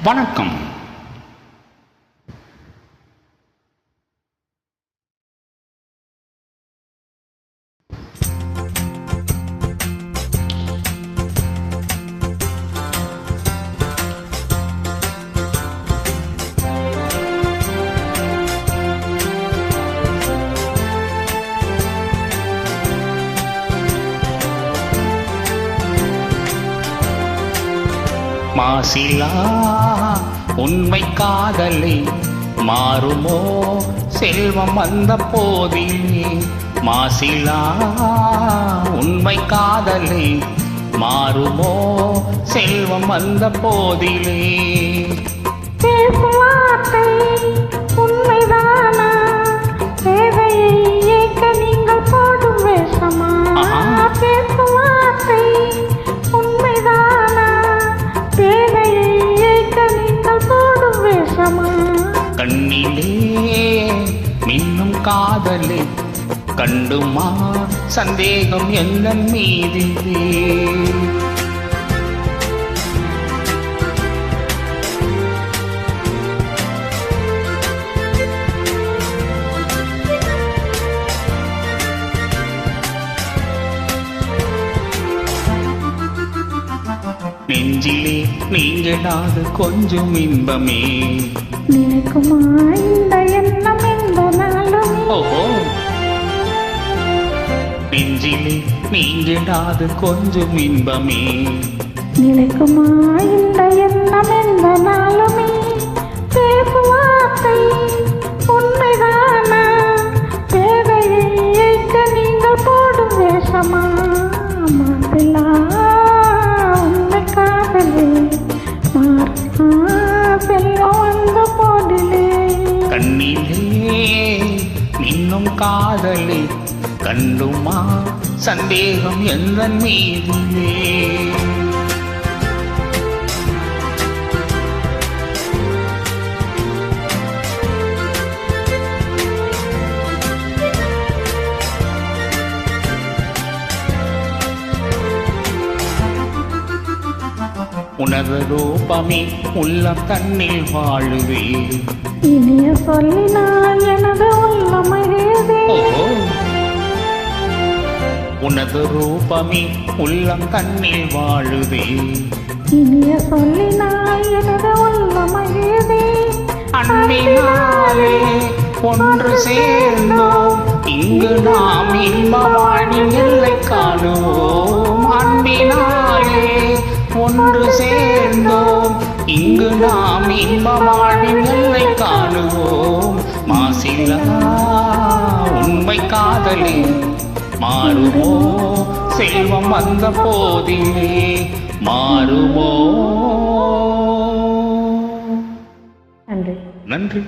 வணக்கம். மாசிலா உண்மை காதலை மாறுமோ செல்வம் வந்த போதிலே. மாசிலா உண்மை காதலை மாறுமோ செல்வம் வந்த போதிலே. உண்மைதானா தேவையை ஏற்க நீங்கள் போடும் வேஷமா? பேசுவார்த்தை உண்மைதானா தேவையை ஏற்க நீங்கள் போடும் வேஷமா? கண்ணிலே மின்னும் காதலை கண்டுமா சந்தேகம் எந்த மீதிலே. நெஞ்சிலே நீங்களாது கொஞ்சம் இன்பமே நினைக்குமா இந்த எண்ணம் எந்த நாளுமே? ஓஹோ, நெஞ்சிலே நீங்களாது கொஞ்சம் இன்பமே நினைக்குமா இந்த எண்ணம் எந்த நாளுமே? பேசுவார்த்தை உண்மைதானா தேவையை ஏற்க நீங்கள் போடும் வேஷமா? மாசிலா உண்மை காதலே மாறுமா செல்வம் வந்த போதிலே. கண்ணிலே நின்னும் காதலை கண்டுமா சந்தேகம் எந்த மீதிலே. உனது ரூபமே உள்ளம் தன்னில் வாழுவே. இனிய சொல்லினால் எனது உள்ளமகிழ்வே. உனது ரூபமே உள்ளம் தன்னில் வாழுவே. இனிய சொல்லினால் எனது உள்ளமகிழ்வே. அன்பினாலே ஒன்று சேர்ந்தோம் இங்கு நாம் இன்ப வாழின் எல்லை காணுவோம். அன்பினாலே ஒன்று சேர்ந்தோம் இங்கு நாம் இன்ப வாழின் எல்லை காணுவோம். மாசிலா உண்மை காதலே மாறுமோ செல்வம் வந்த போதிலே. மாறுமோ. நன்றி. நன்றி.